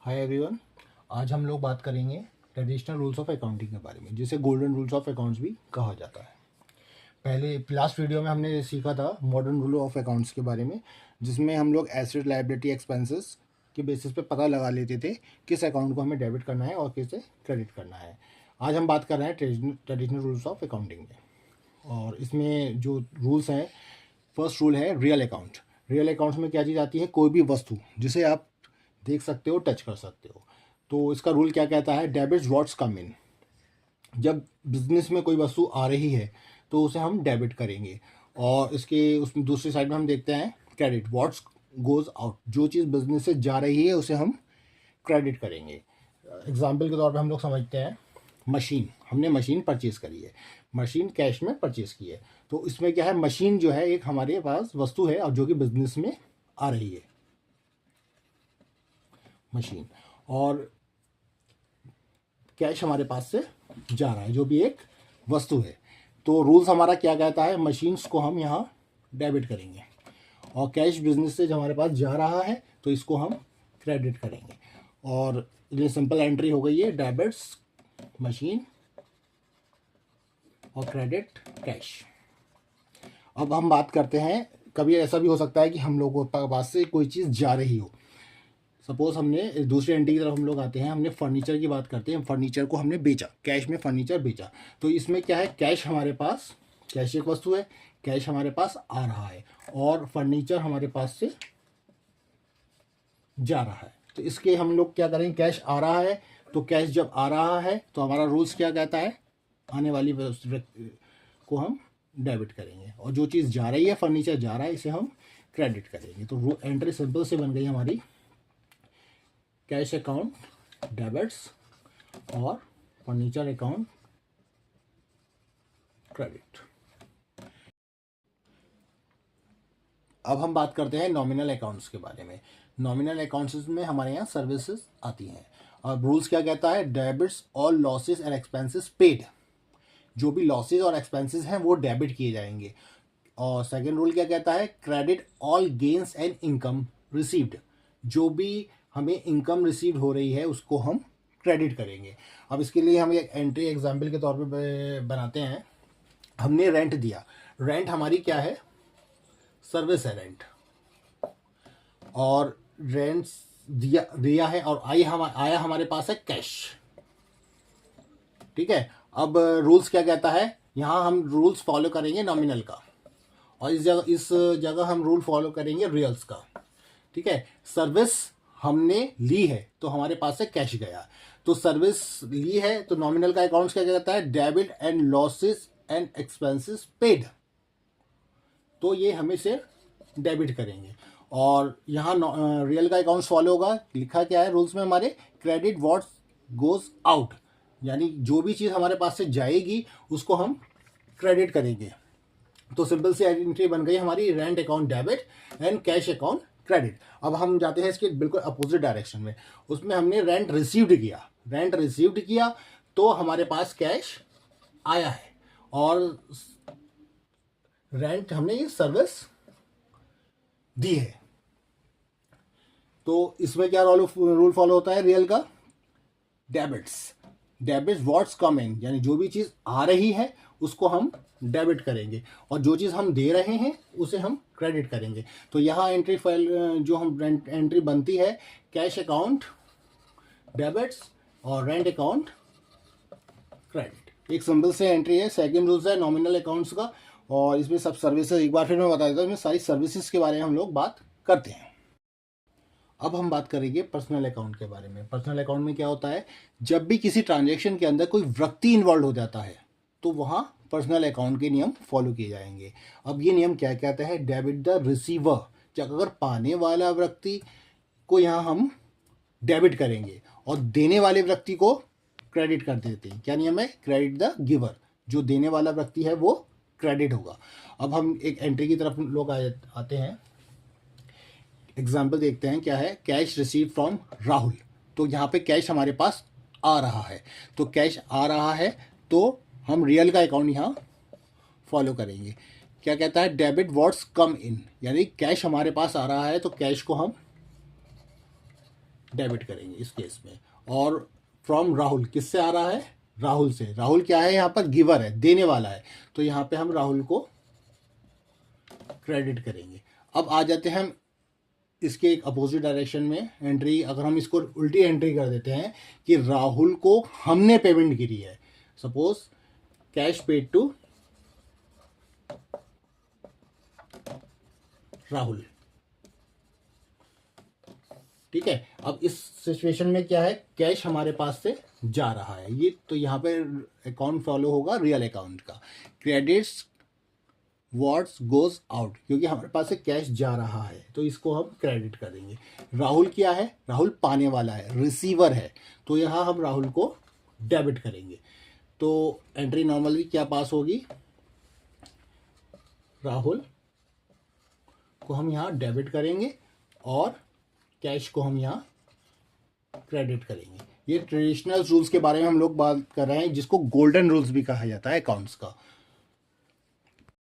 Hi everyone. आज हम लोग बात करेंगे ट्रेडिशनल रूल्स ऑफ अकाउंटिंग के बारे में, जिसे गोल्डन रूल्स ऑफ अकाउंट्स भी कहा जाता है। पहले लास्ट वीडियो में हमने सीखा था मॉडर्न रूल ऑफ अकाउंट्स के बारे में, जिसमें हम लोग एसेट लायबिलिटी एक्सपेंसेस के बेसिस पे पता लगा लेते थे किस अकाउंट को हमें डेबिट करना है और किसे क्रेडिट करना है। आज हम बात कर रहे हैं ट्रेडिशनल रूल्स ऑफ अकाउंटिंग में, और इसमें जो रूल्स हैं, फर्स्ट रूल है रियल अकाउंट। रियल अकाउंट्स में क्या चीज़ आती है? कोई भी वस्तु जिसे आप देख सकते हो, टच कर सकते हो। तो इसका रूल क्या कहता है? डेबिट्स व्हाट्स कम इन। जब बिजनेस में कोई वस्तु आ रही है तो उसे हम डेबिट करेंगे, और इसके उस दूसरी साइड में हम देखते हैं क्रेडिट व्हाट्स गोज आउट। जो चीज़ बिजनेस से जा रही है उसे हम क्रेडिट करेंगे। एग्जाम्पल के तौर पे हम लोग समझते हैं मशीन। हमने मशीन परचेज करी है, मशीन कैश में परचेज की है। तो इसमें क्या है? मशीन जो है एक हमारे पास वस्तु है और जो कि बिजनेस में आ रही है, मशीन, और कैश हमारे पास से जा रहा है जो भी एक वस्तु है। तो रूल्स हमारा क्या कहता है? मशीन्स को हम यहाँ डेबिट करेंगे, और कैश बिजनेस से जो हमारे पास जा रहा है तो इसको हम क्रेडिट करेंगे। और ये सिंपल एंट्री हो गई है, डेबिट्स मशीन और क्रेडिट कैश। अब हम बात करते हैं, कभी ऐसा भी हो सकता है कि हम लोगों के पास से कोई चीज़ जा रही हो। सपोज हमने दूसरे एंट्री की तरफ हम लोग आते हैं, हमने फर्नीचर की बात करते हैं। फर्नीचर को हमने बेचा, कैश में फर्नीचर बेचा। तो इसमें क्या है? कैश हमारे पास, कैश एक वस्तु है, कैश हमारे पास आ रहा है और फर्नीचर हमारे पास से जा रहा है। तो इसके हम लोग क्या करेंगे? कैश आ रहा है, तो कैश जब आ रहा है तो हमारा रूल्स क्या कहता है? आने वाली वस्तु को हम डेबिट करेंगे, और जो चीज़ जा रही है, फर्नीचर जा रहा है, इसे हम क्रेडिट करेंगे। तो एंट्री सिंपल से बन गई हमारी, कैश अकाउंट डेबिट्स और फर्नीचर अकाउंट क्रेडिट। अब हम बात करते हैं नॉमिनल अकाउंट्स के बारे में। नॉमिनल अकाउंट्स में हमारे यहाँ सर्विसेज आती हैं, और रूल्स क्या कहता है? Debits all losses and expenses paid. जो भी लॉसेज और एक्सपेंसेस हैं वो डेबिट किए जाएंगे। और सेकेंड रूल क्या कहता है? Credit all gains and income received. जो भी हमें इनकम रिसीव हो रही है उसको हम क्रेडिट करेंगे। अब इसके लिए हम एक एंट्री एग्जाम्पल के तौर पे बनाते हैं। हमने रेंट दिया, रेंट हमारी क्या है? सर्विस है रेंट, और रेंट दिया है और आया हमारे पास है कैश। ठीक है। अब रूल्स क्या कहता है? यहाँ हम रूल्स फॉलो करेंगे नॉमिनल का, और इस जगह हम रूल फॉलो करेंगे रियल्स का। ठीक है। सर्विस हमने ली है तो हमारे पास से कैश गया, तो सर्विस ली है तो नॉमिनल का अकाउंट्स क्या कहता है? Debit and losses and expenses paid. तो ये हमें से डेबिट करेंगे। और यहाँ रियल का अकाउंट्स फॉलो होगा। लिखा क्या है रूल्स में हमारे? क्रेडिट व्हाट गोज आउट, यानी जो भी चीज़ हमारे पास से जाएगी उसको हम क्रेडिट करेंगे। तो सिंपल सी एंट्री बन गई हमारी, rent account debit and cash account credit. अब हम जाते हैं इसके बिल्कुल अपोजिट डायरेक्शन में। उसमें हमने रेंट रिसीव्ड किया, रेंट रिसीव्ड किया तो हमारे पास कैश आया है, और रेंट हमने ये सर्विस दी है। तो इसमें क्या रूल फॉलो होता है रियल का? डेबिट्स व्हाट्स कम इन, यानी जो भी चीज़ आ रही है उसको हम डेबिट करेंगे, और जो चीज़ हम दे रहे हैं उसे हम क्रेडिट करेंगे। तो यहाँ एंट्री फाइल जो हम एंट्री बनती है, कैश अकाउंट डेबिट्स और रेंट अकाउंट क्रेडिट। एक सिंपल से एंट्री है। सेकंड रूल्स है नॉमिनल अकाउंट्स का, और इसमें सब सर्विसेज एक बार फिर मैं बता देता हूँ। इसमें सारी सर्विसेज के बारे में हम लोग बात करते हैं। अब हम बात करेंगे पर्सनल अकाउंट के बारे में। पर्सनल अकाउंट में क्या होता है? जब भी किसी ट्रांजैक्शन के अंदर कोई व्यक्ति इन्वॉल्व हो जाता है तो वहाँ पर्सनल अकाउंट के नियम फॉलो किए जाएंगे। अब ये नियम क्या कहते हैं? डेबिट द रिसीवर, जब अगर पाने वाला व्यक्ति को यहाँ हम डेबिट करेंगे और देने वाले व्यक्ति को क्रेडिट कर देते हैं। क्या नियम है? क्रेडिट द गिवर, जो देने वाला व्यक्ति है वो क्रेडिट होगा। अब हम एक एंट्री की तरफ लोग आते हैं। एग्जाम्पल देखते हैं क्या है? Cash receive from Rahul. तो यहाँ पे कैश हमारे पास आ रहा है, तो कैश आ रहा है तो हम रियल का अकाउंट यहाँ फॉलो करेंगे। क्या कहता है? डेबिट व्हाट्स कम इन, यानी कैश हमारे पास आ रहा है तो कैश को हम डेबिट करेंगे इस केस में। और फ्रॉम राहुल किससे आ रहा है? राहुल से। राहुल क्या है यहाँ पर? गिवर है, देने वाला है, तो यहाँ पे हम राहुल को क्रेडिट करेंगे। अब आ जाते हैं हम इसके एक अपोजिट डायरेक्शन में एंट्री। अगर हम इसको उल्टी एंट्री कर देते हैं कि राहुल को हमने पेमेंट करी है, suppose cash paid to Rahul, ठीक है। अब इस सिचुएशन में क्या है, कैश हमारे पास से जा रहा है, ये तो यहाँ पे अकाउंट फॉलो होगा रियल अकाउंट का। क्रेडिट्स व्हाट्स गोज आउट, क्योंकि हमारे पास से कैश जा रहा है तो इसको हम क्रेडिट करेंगे। राहुल क्या है? राहुल पाने वाला है, रिसीवर है, तो यहाँ हम राहुल को डेबिट करेंगे। तो एंट्री नॉर्मली क्या पास होगी? राहुल को हम यहाँ डेबिट करेंगे और कैश को हम यहाँ क्रेडिट करेंगे। ये ट्रेडिशनल रूल्स के बारे में हम लोग बात कर रहे हैं, जिसको गोल्डन रूल्स भी कहा जाता है अकाउंट्स का।